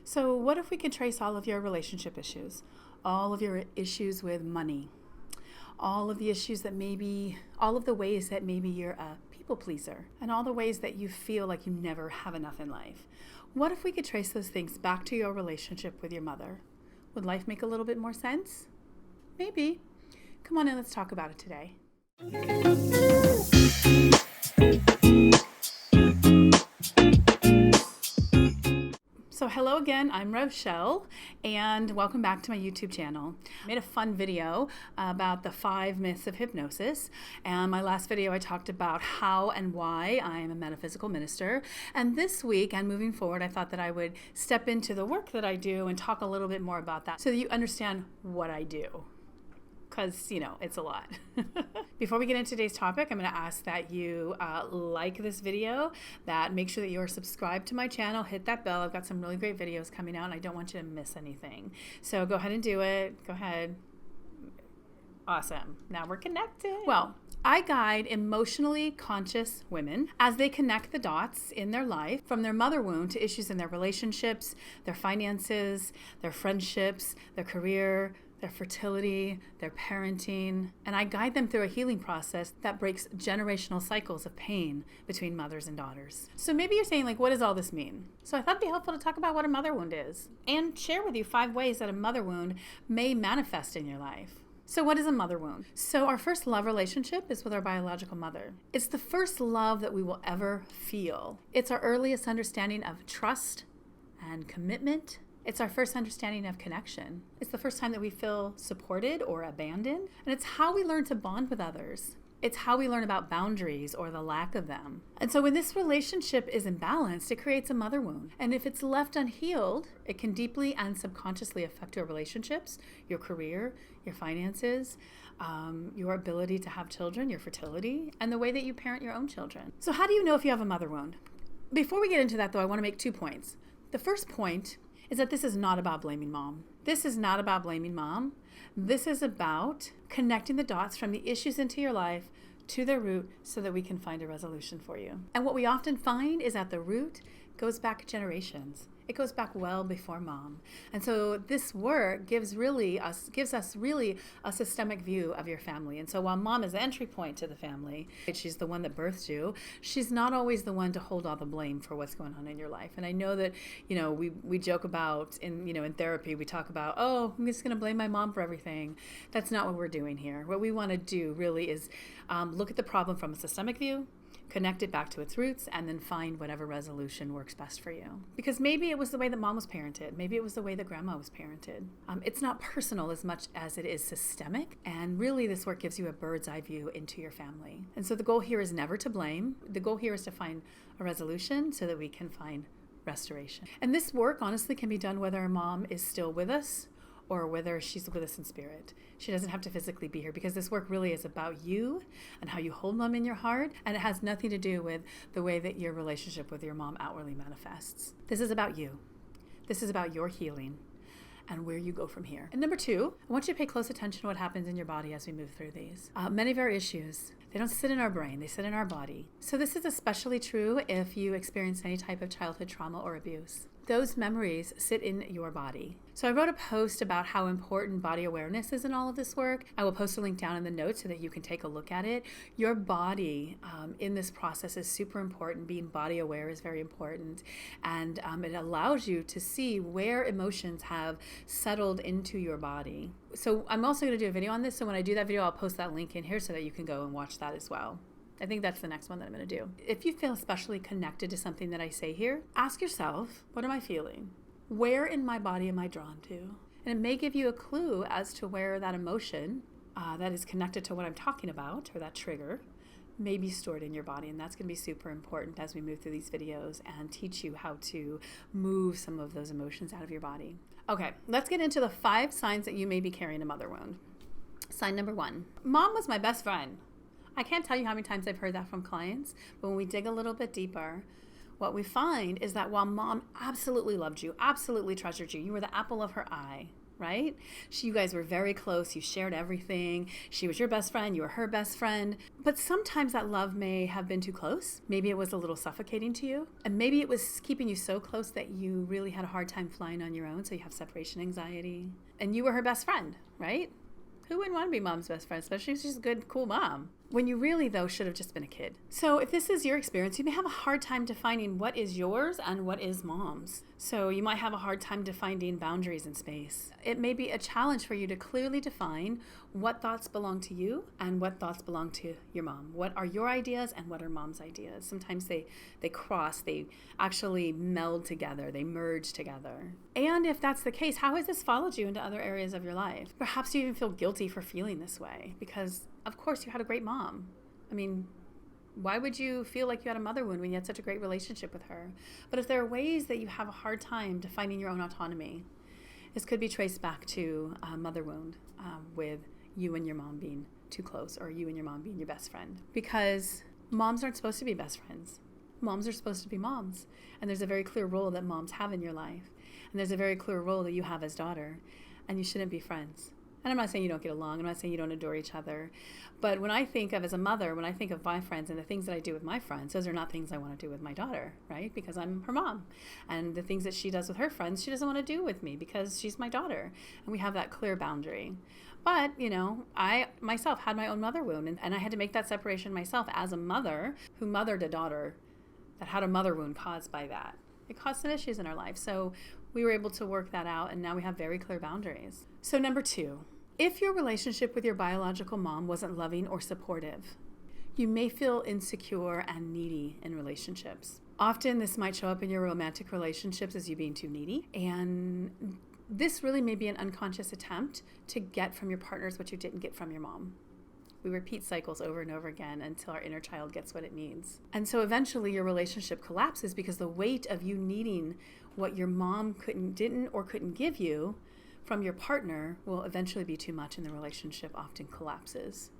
So what if we could trace all of your relationship issues, all of your issues with money, all of the issues that maybe, all of the ways that maybe you're a people pleaser, and all the ways that you feel like you never have enough in life? What if we could trace those things back to your relationship with your mother? Would life make a little bit more sense? Maybe. Come on in, let's talk about it today. So hello again, I'm Rochelle, and welcome back to my YouTube channel. I made a fun video about the 5 myths of hypnosis, and my last video I talked about how and why I am a metaphysical minister, and this week and moving forward I thought that I would step into the work that I do and talk a little bit more about that so that you understand what I do. Because, it's a lot. Before we get into today's topic, I'm going to ask that you like this video, that make sure that you're subscribed to my channel, hit that bell. I've got some really great videos coming out and I don't want you to miss anything. So go ahead and do it. Go ahead. Awesome. Now we're connected. Well, I guide emotionally conscious women as they connect the dots in their life from their mother wound to issues in their relationships, their finances, their friendships, their career, their fertility, their parenting, and I guide them through a healing process that breaks generational cycles of pain between mothers and daughters. So maybe you're saying, what does all this mean? So I thought it'd be helpful to talk about what a mother wound is and share with you 5 ways that a mother wound may manifest in your life. So what is a mother wound? So our first love relationship is with our biological mother. It's the first love that we will ever feel. It's our earliest understanding of trust and commitment. It's our first understanding of connection. It's the first time that we feel supported or abandoned. And it's how we learn to bond with others. It's how we learn about boundaries or the lack of them. And so when this relationship is imbalanced, it creates a mother wound. And if it's left unhealed, it can deeply and subconsciously affect your relationships, your career, your finances, your ability to have children, your fertility, and the way that you parent your own children. So how do you know if you have a mother wound? Before we get into that, though, I want to make 2 points. The first point is that this is not about blaming mom. This is not about blaming mom. This is about connecting the dots from the issues into your life to their root so that we can find a resolution for you. And what we often find is that the root goes back generations. It goes back well before mom. And so this work gives us really a systemic view of your family. And so while mom is the entry point to the family, she's the one that birthed you, she's not always the one to hold all the blame for what's going on in your life. And I know that, we joke about in therapy, we talk about, oh, I'm just going to blame my mom for everything. That's not what we're doing here. What we want to do really is look at the problem from a systemic view, connect it back to its roots, and then find whatever resolution works best for you. Because maybe it was the way that mom was parented. Maybe it was the way that grandma was parented. It's not personal as much as it is systemic. And really this work gives you a bird's eye view into your family. And so the goal here is never to blame. The goal here is to find a resolution so that we can find restoration. And this work honestly can be done whether our mom is still with us or whether she's with us in spirit. She doesn't have to physically be here because this work really is about you and how you hold mom in your heart, and it has nothing to do with the way that your relationship with your mom outwardly manifests. This is about you. This is about your healing and where you go from here. And number 2, I want you to pay close attention to what happens in your body as we move through these. Many of our issues, they don't sit in our brain, they sit in our body. So this is especially true if you experience any type of childhood trauma or abuse. Those memories sit in your body. So I wrote a post about how important body awareness is in all of this work. I will post a link down in the notes so that you can take a look at it. Your body in this process is super important. Being body aware is very important. And it allows you to see where emotions have settled into your body. So I'm also going to do a video on this. So when I do that video, I'll post that link in here so that you can go and watch that as well. I think that's the next one that I'm going to do. If you feel especially connected to something that I say here, ask yourself, what am I feeling? Where in my body am I drawn to? And it may give you a clue as to where that emotion that is connected to what I'm talking about, or that trigger, may be stored in your body. And that's going to be super important as we move through these videos and teach you how to move some of those emotions out of your body. Okay, let's get into the 5 signs that you may be carrying a mother wound. Sign number 1, mom was my best friend. I can't tell you how many times I've heard that from clients, but when we dig a little bit deeper, what we find is that while mom absolutely loved you, absolutely treasured you, you were the apple of her eye, right? You guys were very close. You shared everything. She was your best friend. You were her best friend. But sometimes that love may have been too close. Maybe it was a little suffocating to you. And maybe it was keeping you so close that you really had a hard time flying on your own. So you have separation anxiety. And you were her best friend, right? Who wouldn't want to be mom's best friend, especially if she's a good, cool mom? When you really, though, should have just been a kid. So if this is your experience, you may have a hard time defining what is yours and what is mom's. So you might have a hard time defining boundaries in space. It may be a challenge for you to clearly define what thoughts belong to you and what thoughts belong to your mom. What are your ideas and what are mom's ideas? Sometimes they cross, they actually meld together, they merge together. And if that's the case, how has this followed you into other areas of your life? Perhaps you even feel guilty for feeling this way because, of course, you had a great mom. I mean, why would you feel like you had a mother wound when you had such a great relationship with her? But if there are ways that you have a hard time defining your own autonomy, this could be traced back to a mother wound with you and your mom being too close, or you and your mom being your best friend. Because moms aren't supposed to be best friends. Moms are supposed to be moms. And there's a very clear role that moms have in your life. And there's a very clear role that you have as daughter. And you shouldn't be friends. And I'm not saying you don't get along. I'm not saying you don't adore each other. But when I think of, as a mother, when I think of my friends and the things that I do with my friends, those are not things I want to do with my daughter, right? Because I'm her mom. And the things that she does with her friends, she doesn't want to do with me because she's my daughter. And we have that clear boundary. But, I myself had my own mother wound, and I had to make that separation myself as a mother who mothered a daughter that had a mother wound caused by that. It caused some issues in our life. So we were able to work that out, and now we have very clear boundaries. So number 2, if your relationship with your biological mom wasn't loving or supportive, you may feel insecure and needy in relationships. Often this might show up in your romantic relationships as you being too needy, and this really may be an unconscious attempt to get from your partners what you didn't get from your mom. We repeat cycles over and over again until our inner child gets what it needs. And so eventually your relationship collapses because the weight of you needing what your mom couldn't give you from your partner will eventually be too much, and the relationship often collapses.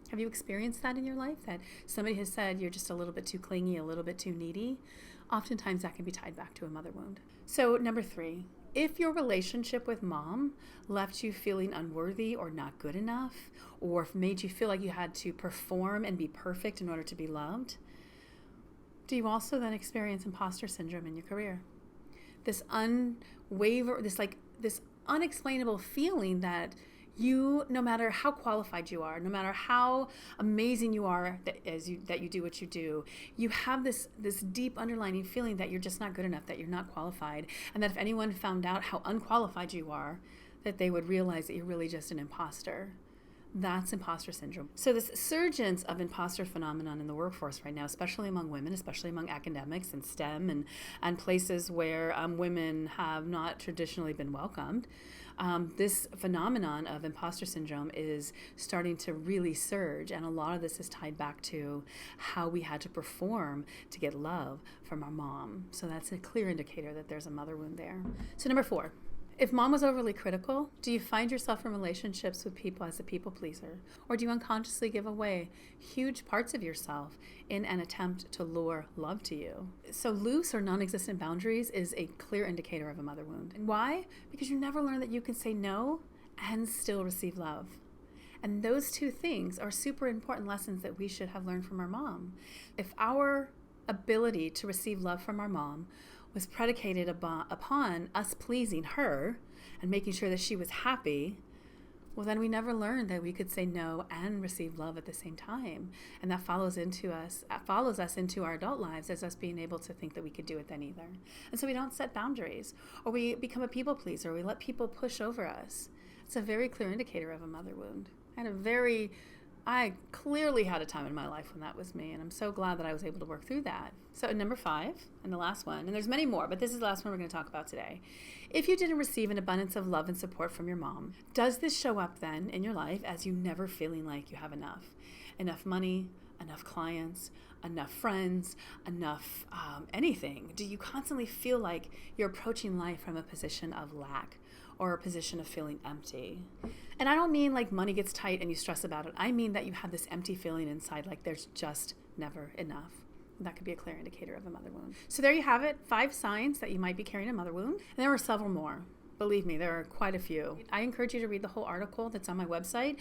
Have you experienced that in your life? That somebody has said you're just a little bit too clingy, a little bit too needy? Oftentimes that can be tied back to a mother wound. So number 3, if your relationship with mom left you feeling unworthy or not good enough, or made you feel like you had to perform and be perfect in order to be loved, do you also then experience imposter syndrome in your career? This unexplainable feeling that you, no matter how qualified you are, no matter how amazing you are that you do what you do, you have this deep underlying feeling that you're just not good enough, that you're not qualified, and that if anyone found out how unqualified you are, that they would realize that you're really just an imposter. That's imposter syndrome. So this surgence of imposter phenomenon in the workforce right now, especially among women, especially among academics and STEM and places where women have not traditionally been welcomed, this phenomenon of imposter syndrome is starting to really surge. And a lot of this is tied back to how we had to perform to get love from our mom. So that's a clear indicator that there's a mother wound there. So number 4. If mom was overly critical, do you find yourself in relationships with people as a people pleaser? Or do you unconsciously give away huge parts of yourself in an attempt to lure love to you? So loose or non-existent boundaries is a clear indicator of a mother wound. And why? Because you never learn that you can say no and still receive love. And those two things are super important lessons that we should have learned from our mom. If our ability to receive love from our mom was predicated upon us pleasing her and making sure that she was happy, well, then we never learned that we could say no and receive love at the same time. And that follows us into our adult lives as us being able to think that we could do it then either. And so we don't set boundaries, or we become a people pleaser, or we let people push over us. It's a very clear indicator of a mother wound. I clearly had a time in my life when that was me, and I'm so glad that I was able to work through that. So number 5, and the last one, and there's many more, but this is the last one we're going to talk about today. If you didn't receive an abundance of love and support from your mom, does this show up then in your life as you never feeling like you have enough? Enough money, enough clients, enough friends, enough anything? Do you constantly feel like you're approaching life from a position of lack or a position of feeling empty? And I don't mean like money gets tight and you stress about it. I mean that you have this empty feeling inside, like there's just never enough. That could be a clear indicator of a mother wound. So there you have it, 5 signs that you might be carrying a mother wound. And there are several more. Believe me, there are quite a few. I encourage you to read the whole article that's on my website.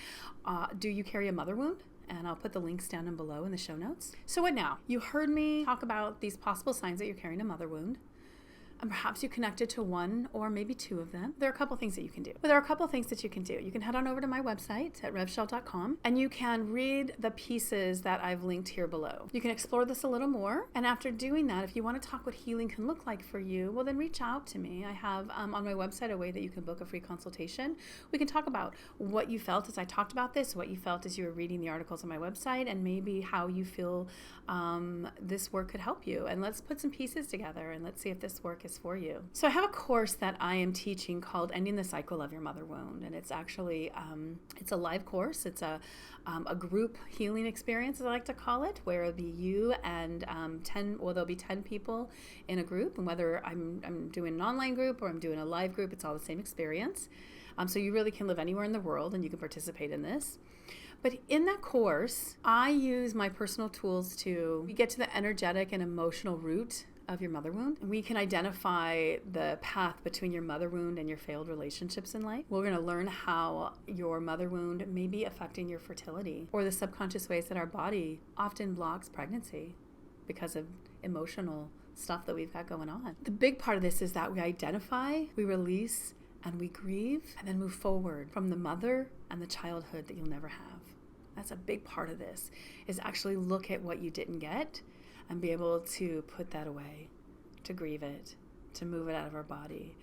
Do you carry a mother wound? And I'll put the links down and below in the show notes. So what now? You heard me talk about these possible signs that you're carrying a mother wound. And perhaps you connected to one or maybe two of them. There are a couple things that you can do. But there are a couple things that you can do. You can head on over to my website at revshell.com and you can read the pieces that I've linked here below. You can explore this a little more. And after doing that, if you want to talk what healing can look like for you, well, then reach out to me. I have on my website a way that you can book a free consultation. We can talk about what you felt as I talked about this, what you felt as you were reading the articles on my website, and maybe how you feel this work could help you. And let's put some pieces together and let's see if this work is for you. So I have a course that I am teaching called Ending the Cycle of Your Mother Wound. And it's actually, it's a live course. It's a group healing experience, as I like to call it, where it'll be you and there'll be 10 people in a group. And whether I'm doing an online group or I'm doing a live group, it's all the same experience. So you really can live anywhere in the world and you can participate in this. But in that course, I use my personal tools to get to the energetic and emotional root of your mother wound. We can identify the path between your mother wound and your failed relationships in life. We're going to learn how your mother wound may be affecting your fertility or the subconscious ways that our body often blocks pregnancy because of emotional stuff that we've got going on. The big part of this is that we identify, we release, and we grieve, and then move forward from the mother and the childhood that you'll never have. That's a big part of this, is actually look at what you didn't get and be able to put that away, to grieve it, to move it out of our body,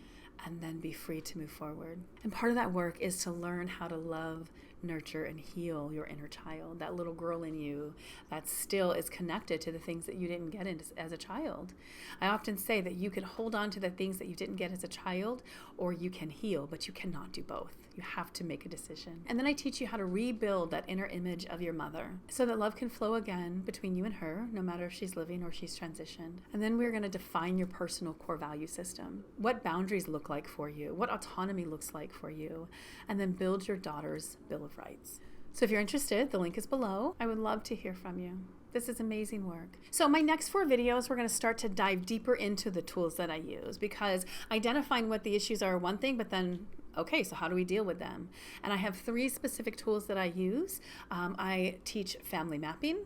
and then be free to move forward. And part of that work is to learn how to love, nurture, and heal your inner child, that little girl in you that still is connected to the things that you didn't get as a child. I often say that you can hold on to the things that you didn't get as a child, or you can heal, but you cannot do both. You have to make a decision. And then I teach you how to rebuild that inner image of your mother so that love can flow again between you and her, no matter if she's living or she's transitioned. And then we're going to define your personal core value system, what boundaries look like for you, what autonomy looks like for you, and then build your daughter's Bill of Rights. So if you're interested, the link is below. I would love to hear from you. This is amazing work. So my next 4 videos, we're going to start to dive deeper into the tools that I use, because identifying what the issues are one thing, but then okay, so how do we deal with them? And I have 3 specific tools that I use. I teach family mapping.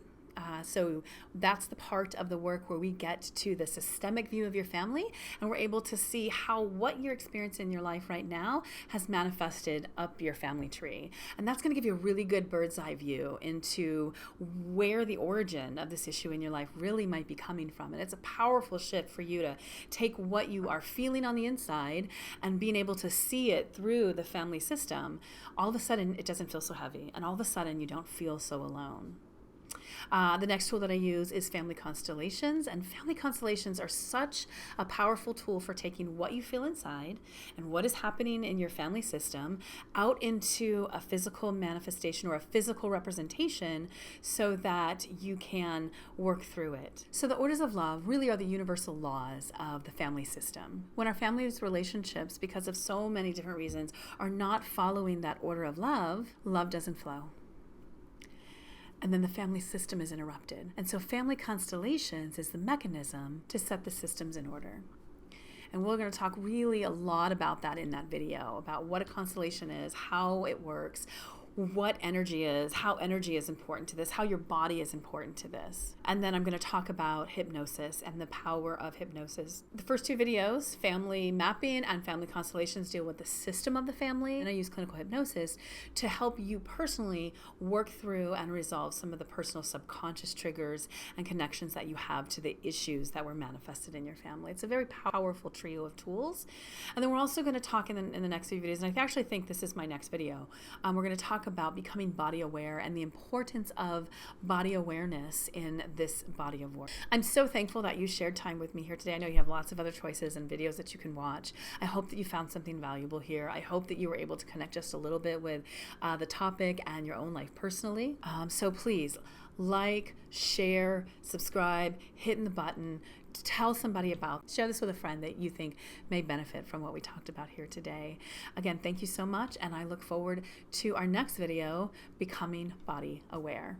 So that's the part of the work where we get to the systemic view of your family, and we're able to see how what you're experiencing in your life right now has manifested up your family tree. And that's going to give you a really good bird's eye view into where the origin of this issue in your life really might be coming from. And it's a powerful shift for you to take what you are feeling on the inside and being able to see it through the family system. All of a sudden, it doesn't feel so heavy, and all of a sudden, you don't feel so alone. The next tool that I use is family constellations, and family constellations are such a powerful tool for taking what you feel inside and what is happening in your family system out into a physical manifestation or a physical representation so that you can work through it. So the orders of love really are the universal laws of the family system. When our family's relationships, because of so many different reasons, are not following that order of love, love doesn't flow. And then the family system is interrupted. And so family constellations is the mechanism to set the systems in order. And we're going to talk really a lot about that in that video, about what a constellation is, how it works, what energy is, how energy is important to this, how your body is important to this. And then I'm going to talk about hypnosis and the power of hypnosis. The first 2 videos, family mapping and family constellations, deal with the system of the family, and I use clinical hypnosis to help you personally work through and resolve some of the personal subconscious triggers and connections that you have to the issues that were manifested in your family. It's a very powerful trio of tools. And then we're also going to talk in the next few videos, and I actually think this is my next video. We're going to talk about becoming body aware and the importance of body awareness in this body of work. I'm so thankful that you shared time with me here today. I know you have lots of other choices and videos that you can watch. I hope that you found something valuable here. I hope that you were able to connect just a little bit with the topic and your own life personally. So please like, share, subscribe, hitting the button, tell somebody about, share this with a friend that you think may benefit from what we talked about here today. Again, thank you so much, and I look forward to our next video, Becoming Body Aware.